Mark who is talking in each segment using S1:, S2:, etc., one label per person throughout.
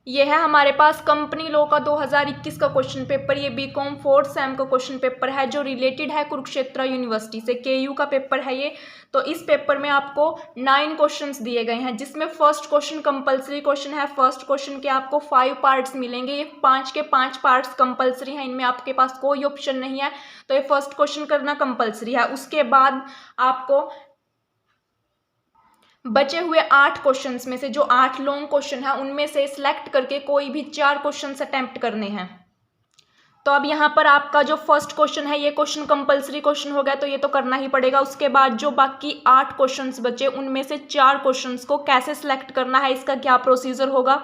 S1: ये है हमारे पास कंपनी लॉ का 2021 का क्वेश्चन पेपर। ये बीकॉम 4th सेम का क्वेश्चन पेपर है जो रिलेटेड है कुरुक्षेत्र यूनिवर्सिटी से, केयू का पेपर है ये। तो इस पेपर में आपको 9 क्वेश्चंस दिए गए हैं, जिसमें फर्स्ट क्वेश्चन कंपलसरी क्वेश्चन है। फर्स्ट क्वेश्चन के आपको 5 पार्ट्स मिलेंगे। ये 5 के 5 पार्ट्स कंपलसरी हैं, इनमें आपके पास कोई ऑप्शन नहीं है। तो ये फर्स्ट क्वेश्चन करना कंपलसरी है। उसके बाद आपको बचे हुए 8 क्वेश्चंस में से जो 8 लॉन्ग क्वेश्चन है उनमें से सिलेक्ट करके कोई भी 4 क्वेश्चंस अटेम्प्ट करने हैं। तो अब यहाँ पर आपका जो फर्स्ट क्वेश्चन है ये क्वेश्चन कंपलसरी क्वेश्चन हो गया, तो ये तो करना ही पड़ेगा। उसके बाद जो बाकी 8 क्वेश्चंस बचे उनमें से 4 क्वेश्चंस को कैसे सिलेक्ट करना है, इसका क्या प्रोसीजर होगा,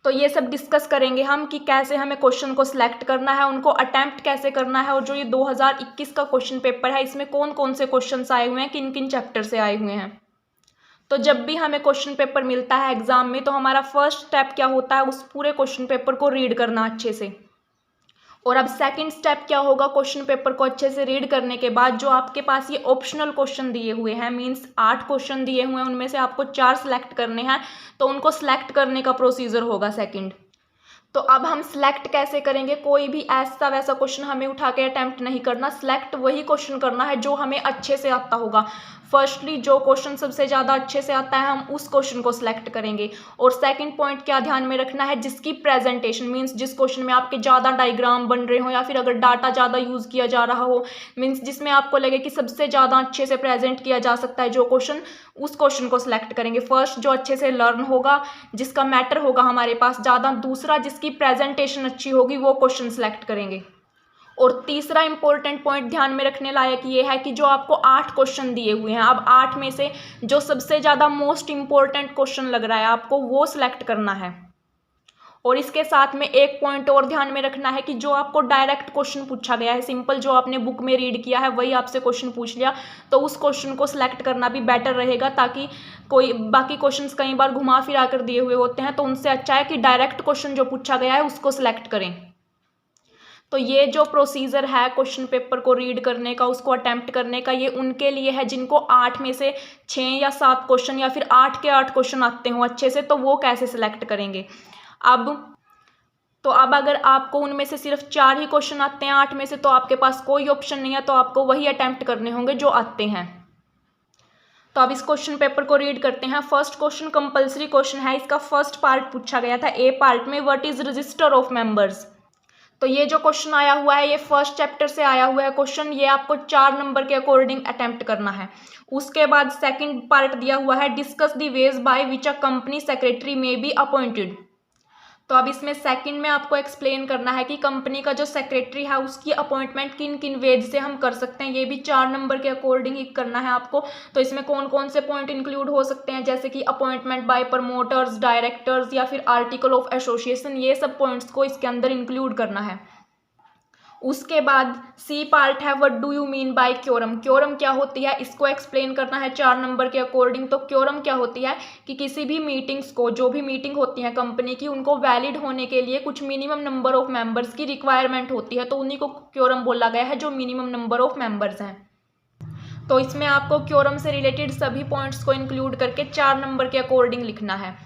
S1: तो ये सब डिस्कस करेंगे हम कि कैसे हमें क्वेश्चन को सिलेक्ट करना है, उनको अटेम्प्ट कैसे करना है, और जो ये 2021 का क्वेश्चन पेपर है इसमें कौन कौन से क्वेश्चन आए हुए हैं, किन किन चैप्टर से आए हुए हैं। तो जब भी हमें क्वेश्चन पेपर मिलता है एग्जाम में तो हमारा फर्स्ट स्टेप क्या होता है, उस पूरे क्वेश्चन पेपर को रीड करना अच्छे से। और अब सेकंड स्टेप क्या होगा, क्वेश्चन पेपर को अच्छे से रीड करने के बाद जो आपके पास ये ऑप्शनल क्वेश्चन दिए हुए हैं, मींस 8 क्वेश्चन दिए हुए हैं, उनमें से आपको 4 सिलेक्ट करने हैं, तो उनको सिलेक्ट करने का प्रोसीजर होगा सेकंड। तो अब हम सिलेक्ट कैसे करेंगे, कोई भी ऐसा वैसा क्वेश्चन हमें उठा के अटेम्प्ट नहीं करना, सिलेक्ट वही क्वेश्चन करना है जो हमें अच्छे से आता होगा। फर्स्टली जो क्वेश्चन सबसे ज़्यादा अच्छे से आता है हम उस क्वेश्चन को सिलेक्ट करेंगे। और सेकंड पॉइंट क्या ध्यान में रखना है, जिसकी प्रेजेंटेशन मींस जिस क्वेश्चन में आपके ज़्यादा डायग्राम बन रहे हो या फिर अगर डाटा ज़्यादा यूज़ किया जा रहा हो, मींस जिसमें आपको लगे कि सबसे ज़्यादा अच्छे से प्रेजेंट किया जा सकता है जो क्वेश्चन, उस क्वेश्चन को सिलेक्ट करेंगे। फर्स्ट जो अच्छे से लर्न होगा, जिसका मैटर होगा हमारे पास ज़्यादा, दूसरा जिसकी प्रेजेंटेशन अच्छी होगी वो क्वेश्चन सिलेक्ट करेंगे। और तीसरा इंपॉर्टेंट पॉइंट ध्यान में रखने लायक ये है कि जो आपको 8 क्वेश्चन दिए हुए हैं, अब 8 में से जो सबसे ज़्यादा मोस्ट इंपॉर्टेंट क्वेश्चन लग रहा है आपको वो सिलेक्ट करना है। और इसके साथ में एक पॉइंट और ध्यान में रखना है कि जो आपको डायरेक्ट क्वेश्चन पूछा गया है, सिंपल जो आपने बुक में रीड किया है वही आपसे क्वेश्चन पूछ लिया, तो उस क्वेश्चन को सिलेक्ट करना भी बेटर रहेगा, ताकि कोई बाकी क्वेश्चंस कई बार घुमा फिरा कर दिए हुए होते हैं, तो उनसे अच्छा है कि डायरेक्ट क्वेश्चन जो पूछा गया है उसको सिलेक्ट करें। तो ये जो प्रोसीजर है क्वेश्चन पेपर को रीड करने का, उसको अटेम्प्ट करने का, ये उनके लिए है जिनको 8 में से 6 या 7 क्वेश्चन या फिर 8 के 8 क्वेश्चन आते हो अच्छे से, तो वो कैसे सिलेक्ट करेंगे। अब अगर आपको उनमें से सिर्फ 4 ही क्वेश्चन आते हैं 8 में से, तो आपके पास कोई ऑप्शन नहीं है, तो आपको वही अटेम्प्ट करने होंगे जो आते हैं। तो अब इस क्वेश्चन पेपर को रीड करते हैं। फर्स्ट क्वेश्चन कंपलसरी क्वेश्चन है, इसका फर्स्ट पार्ट पूछा गया था ए पार्ट में, what is register of members. तो ये जो क्वेश्चन आया हुआ है ये फर्स्ट चैप्टर से आया हुआ है क्वेश्चन, ये आपको 4 नंबर के अकॉर्डिंग अटेम्प्ट करना है। उसके बाद सेकंड पार्ट दिया हुआ है, discuss the ways by which a company secretary may be appointed. तो अब इसमें सेकंड में आपको एक्सप्लेन करना है कि कंपनी का जो सेक्रेटरी है उसकी अपॉइंटमेंट किन किन वेज से हम कर सकते हैं, ये भी 4 नंबर के अकॉर्डिंग ही करना है आपको। तो इसमें कौन कौन से पॉइंट इंक्लूड हो सकते हैं, जैसे कि अपॉइंटमेंट बाय प्रमोटर्स, डायरेक्टर्स या फिर आर्टिकल ऑफ एसोसिएशन, ये सब पॉइंट्स को इसके अंदर इंक्लूड करना है। उसके बाद सी पार्ट है, what do you mean by quorum. Quorum क्या होती है इसको एक्सप्लेन करना है 4 नंबर के अकॉर्डिंग। तो क्योरम क्या होती है कि किसी भी मीटिंग्स को, जो भी मीटिंग होती है कंपनी की, उनको वैलिड होने के लिए कुछ मिनिमम नंबर ऑफ मेंबर्स की रिक्वायरमेंट होती है, तो उन्हीं को क्योरम बोला गया है, जो मिनिमम नंबर ऑफ मेंबर्स हैं। तो इसमें आपको क्योरम से रिलेटेड सभी पॉइंट्स को इंक्लूड करके 4 नंबर के अकॉर्डिंग लिखना है।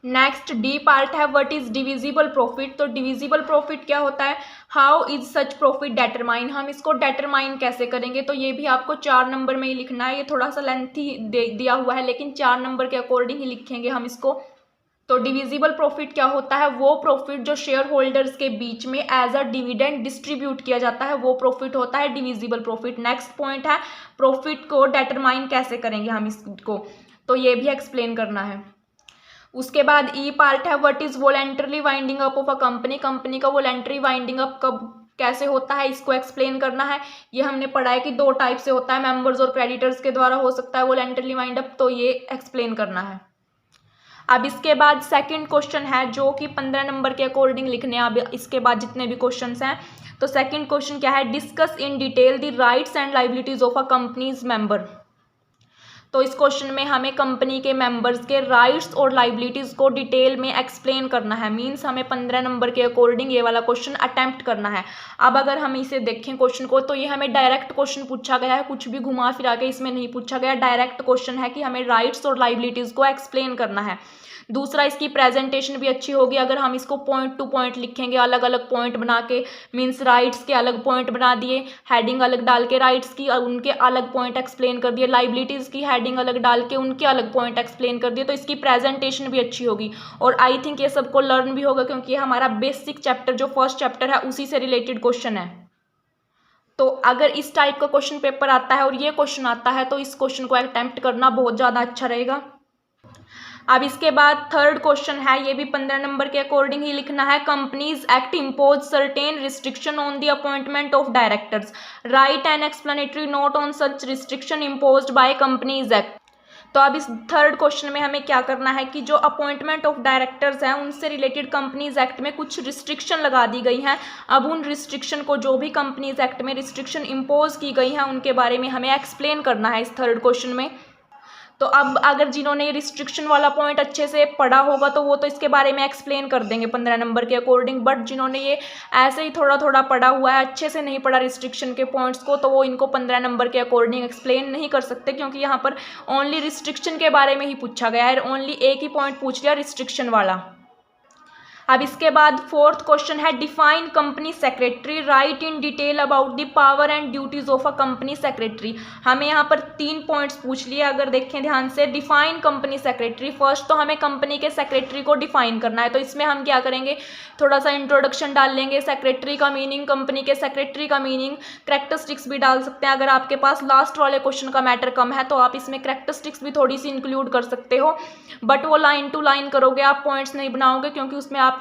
S1: नेक्स्ट डी पार्ट है, व्हाट इज डिविजिबल प्रॉफिट। तो डिविजिबल प्रॉफिट क्या होता है, how is such profit determine, हम इसको डेटरमाइन कैसे करेंगे, तो ये भी आपको 4 नंबर में ही लिखना है। ये थोड़ा सा लेंथी दिया हुआ है, लेकिन 4 नंबर के अकॉर्डिंग ही लिखेंगे हम इसको। तो डिविजिबल प्रॉफिट क्या होता है, वो प्रॉफिट जो शेयर होल्डर्स के बीच में एज अ डिविडेंड डिस्ट्रीब्यूट किया जाता है, वो प्रॉफिट होता है डिविजिबल प्रॉफिट। नेक्स्ट पॉइंट है, प्रॉफिट को डेटरमाइन कैसे करेंगे हम इसको, तो ये भी एक्सप्लेन करना है। उसके बाद ई पार्ट है, what is voluntarily winding up of a company. Company का वॉलेंटरी वाइंडिंग अप कब कैसे होता है, इसको एक्सप्लेन करना है। ये हमने पढ़ा है कि 2 टाइप से होता है, मेंबर्स और क्रेडिटर्स के द्वारा हो सकता है वॉलेंटरली वाइंड अप, तो ये एक्सप्लेन करना है। अब इसके बाद सेकंड क्वेश्चन है जो कि 15 नंबर के अकॉर्डिंग लिखने हैं। अब इसके बाद जितने भी क्वेश्चंस हैं, तो सेकंड क्वेश्चन क्या है, discuss in detail the rights and liabilities of a companies member. तो इस क्वेश्चन में हमें कंपनी के मेंबर्स के राइट्स और लाइबिलिटीज़ को डिटेल में एक्सप्लेन करना है। मींस हमें 15 नंबर के अकॉर्डिंग ये वाला क्वेश्चन अटेम्प्ट करना है। अब अगर हम इसे देखें क्वेश्चन को, तो ये हमें डायरेक्ट क्वेश्चन पूछा गया है, कुछ भी घुमा फिरा के इसमें नहीं पूछा गया। डायरेक्ट क्वेश्चन है कि हमें राइट्स और लाइबिलिटीज़ को एक्सप्लेन करना है। दूसरा, इसकी प्रेजेंटेशन भी अच्छी होगी अगर हम इसको पॉइंट टू पॉइंट लिखेंगे, अलग अलग पॉइंट बना के। मींस राइट्स के अलग पॉइंट बना दिए, हेडिंग अलग डाल के राइट्स की, उनके अलग पॉइंट एक्सप्लेन कर दिए, लाइबिलिटीज़ की हेडिंग अलग डाल के उनके अलग पॉइंट एक्सप्लेन कर दिए, तो इसकी प्रेजेंटेशन भी अच्छी होगी। और आई थिंक ये सबको लर्न भी होगा, क्योंकि ये हमारा बेसिक चैप्टर जो फर्स्ट चैप्टर है उसी से रिलेटेड क्वेश्चन है। तो अगर इस टाइप का क्वेश्चन पेपर आता है और ये क्वेश्चन आता है, तो इस क्वेश्चन को अटेम्प्ट करना बहुत ज़्यादा अच्छा रहेगा। अब इसके बाद थर्ड क्वेश्चन है, ये भी 15 नंबर के अकॉर्डिंग ही लिखना है। Companies act impose certain restriction on the appointment of directors, write an explanatory note on such restriction imposed by companies act. तो अब इस थर्ड क्वेश्चन में हमें क्या करना है कि जो अपॉइंटमेंट ऑफ डायरेक्टर्स हैं उनसे रिलेटेड कंपनीज एक्ट में कुछ रिस्ट्रिक्शन लगा दी गई हैं। अब उन रिस्ट्रिक्शन को, जो भी कंपनीज एक्ट में रिस्ट्रिक्शन इम्पोज की गई हैं, उनके बारे में हमें एक्सप्लेन करना है इस थर्ड क्वेश्चन में। तो अब अगर जिन्होंने रिस्ट्रिक्शन वाला पॉइंट अच्छे से पढ़ा होगा तो वो तो इसके बारे में एक्सप्लेन कर देंगे 15 नंबर के अकॉर्डिंग, बट जिन्होंने ये ऐसे ही थोड़ा थोड़ा पढ़ा हुआ है, अच्छे से नहीं पढ़ा रिस्ट्रिक्शन के पॉइंट्स को, तो वो इनको 15 नंबर के अकॉर्डिंग एक्सप्लेन नहीं कर सकते, क्योंकि यहाँ पर ओनली रिस्ट्रिक्शन के बारे में ही पूछा गया है, ओनली एक ही पॉइंट पूछ लिया रिस्ट्रिक्शन वाला। अब इसके बाद फोर्थ क्वेश्चन है, define company secretary, right in detail about the power and duties of a company secretary. हमें यहाँ पर 3 पॉइंट्स पूछ लिए, अगर देखें ध्यान से। डिफाइन कंपनी सेक्रेटरी, फर्स्ट तो हमें कंपनी के सेक्रेटरी को डिफाइन करना है, तो इसमें हम क्या करेंगे, थोड़ा सा इंट्रोडक्शन डाल लेंगे, सेक्रेटरी का मीनिंग, कंपनी के सेक्रेटरी का मीनिंग, कैरेक्टरिस्टिक्स भी डाल सकते हैं। अगर आपके पास लास्ट वाले क्वेश्चन का मैटर कम है तो आप इसमें कैरेक्टरिस्टिक्स भी थोड़ी सी इंक्लूड कर सकते हो, बट वो लाइन टू लाइन करोगे आप, पॉइंट्स नहीं बनाओगे, क्योंकि उसमें आपके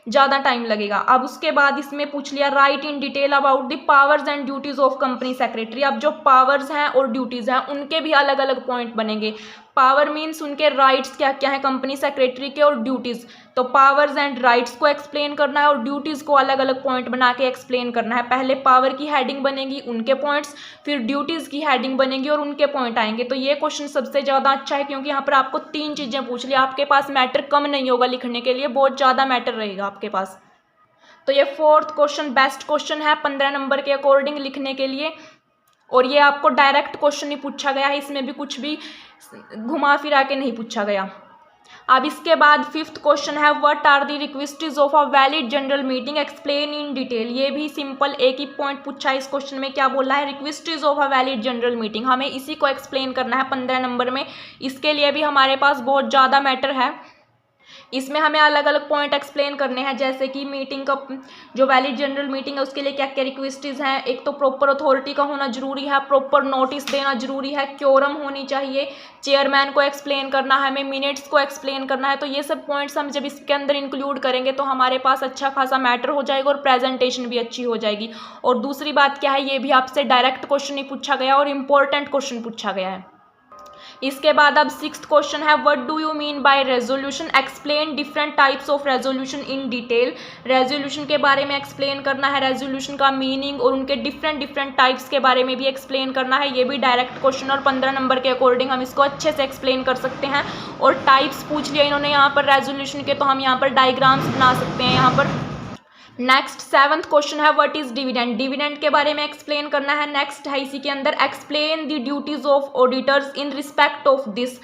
S1: ज़्यादा टाइम लगेगा। अब उसके बाद इसमें पूछ लिया, right in detail about the powers and duties of company secretary. अब जो पावर्स हैं और ड्यूटीज़ हैं उनके भी अलग अलग पॉइंट बनेंगे। पावर मीन्स उनके राइट्स क्या क्या है कंपनी सेक्रेटरी के, और ड्यूटीज़, तो पावर्स एंड राइट्स को एक्सप्लेन करना है और ड्यूटीज़ को अलग अलग पॉइंट बना के एक्सप्लेन करना है। पहले पावर की हेडिंग बनेगी, उनके पॉइंट्स, फिर ड्यूटीज़ की हेडिंग बनेगी और उनके पॉइंट आएंगे। तो ये क्वेश्चन सबसे ज़्यादा अच्छा है, क्योंकि यहाँ पर आपको 3 चीज़ें पूछ ली, आपके पास मैटर कम नहीं होगा लिखने के लिए, बहुत ज़्यादा मैटर रहेगा आपके पास। तो ये फोर्थ क्वेश्चन बेस्ट क्वेश्चन है 15 नंबर के अकॉर्डिंग लिखने के लिए, और ये आपको डायरेक्ट क्वेश्चन ही पूछा गया है, इसमें भी कुछ भी घुमा फिरा के नहीं पूछा गया। अब इसके बाद फिफ्थ क्वेश्चन है, what are the requests of a valid general meeting, explain in detail. ये भी सिंपल एक ही पॉइंट पूछा है इस क्वेश्चन में, क्या बोला है, requests of a valid general meeting. हमें इसी को एक्सप्लेन करना है 15 नंबर में, इसके लिए भी हमारे पास बहुत ज़्यादा मैटर है। इसमें हमें अलग अलग पॉइंट एक्सप्लेन करने हैं, जैसे कि मीटिंग का, जो वैलिड जनरल मीटिंग है उसके लिए क्या क्या रिक्वेस्ट्स हैं। एक तो प्रॉपर अथॉरिटी का होना जरूरी है, प्रॉपर नोटिस देना जरूरी है, क्योरम होनी चाहिए, चेयरमैन को एक्सप्लेन करना है, हमें मिनट्स को एक्सप्लेन करना है। तो ये सब पॉइंट्स हम जब इसके अंदर इंक्लूड करेंगे तो हमारे पास अच्छा खासा मैटर हो जाएगा और प्रेजेंटेशन भी अच्छी हो जाएगी। और दूसरी बात क्या है, ये भी आपसे डायरेक्ट क्वेश्चन ही पूछा गया और इम्पोर्टेंट क्वेश्चन पूछा गया है। इसके बाद अब सिक्स्थ क्वेश्चन है, what do you mean by resolution, explain different types of resolution in detail. Resolution के बारे में एक्सप्लेन करना है, रेजोल्यूशन का मीनिंग और उनके डिफरेंट टाइप्स के बारे में भी एक्सप्लेन करना है। ये भी डायरेक्ट क्वेश्चन और 15 नंबर के अकॉर्डिंग हम इसको अच्छे से एक्सप्लेन कर सकते हैं। और टाइप्स पूछ लिया इन्होंने यहाँ पर रेजोल्यूशन के, तो हम यहाँ पर डायग्राम्स बना सकते हैं यहाँ पर। नेक्स्ट 7th क्वेश्चन है, व्हाट इज डिविडेंड, डिविडेंड के बारे में एक्सप्लेन करना है। नेक्स्ट है इसी के अंदर, explain the duties of auditors in respect of this,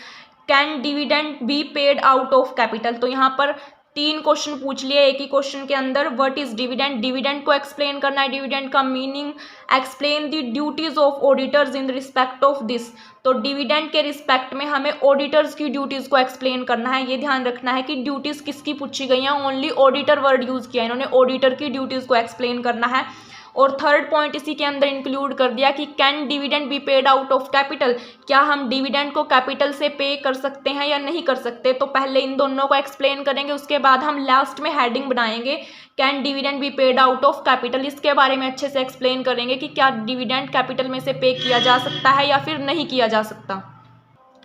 S1: can dividend be paid out of capital. तो यहाँ पर 3 क्वेश्चन पूछ लिए एक ही क्वेश्चन के अंदर। व्हाट इज डिविडेंड, डिविडेंड को एक्सप्लेन करना है, डिविडेंड का meaning, explain the duties of auditors in respect of this. तो डिविडेंड के रिस्पेक्ट में हमें ऑडिटर्स की ड्यूटीज़ को एक्सप्लेन करना है। ये ध्यान रखना है कि ड्यूटीज़ किसकी पूछी गई हैं, ओनली ऑडिटर वर्ड यूज़ किया है इन्होंने, ऑडिटर की ड्यूटीज़ को एक्सप्लेन करना है। और थर्ड पॉइंट इसी के अंदर इंक्लूड कर दिया कि can dividend be paid out of capital, क्या हम डिविडेंड को कैपिटल से पे कर सकते हैं या नहीं कर सकते। तो पहले इन दोनों को एक्सप्लेन करेंगे, उसके बाद हम लास्ट में हेडिंग बनाएंगे can dividend be paid out of capital. इसके बारे में अच्छे से एक्सप्लेन करेंगे कि क्या डिविडेंड कैपिटल में से पे किया जा सकता है या फिर नहीं किया जा सकता।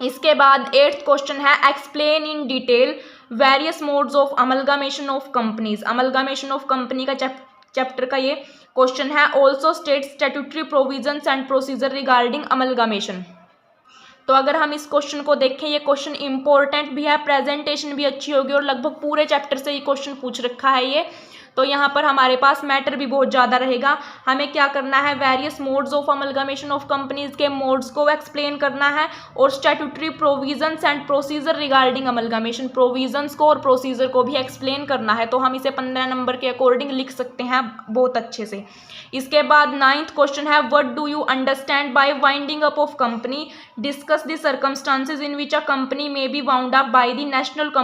S1: इसके बाद 8th क्वेश्चन है, explain in detail various modes of amalgamation of companies. Amalgamation of company का चैप्टर का ये क्वेश्चन है। Also state statutory provisions and procedure regarding amalgamation. तो अगर हम इस क्वेश्चन को देखें, ये क्वेश्चन इंपॉर्टेंट भी है, प्रेजेंटेशन भी अच्छी होगी और लगभग पूरे चैप्टर से ये क्वेश्चन पूछ रखा है ये। तो यहाँ पर हमारे पास मैटर भी बहुत ज़्यादा रहेगा। हमें क्या करना है, various modes of amalgamation of companies के मोड्स को एक्सप्लेन करना है और statutory provisions and procedure regarding amalgamation, provisions को और प्रोसीजर को भी एक्सप्लेन करना है। तो हम इसे 15 नंबर के अकॉर्डिंग लिख सकते हैं बहुत अच्छे से। इसके बाद 9th क्वेश्चन है, what do you understand by winding up of company, discuss the circumstances in which a company may be wound up by the national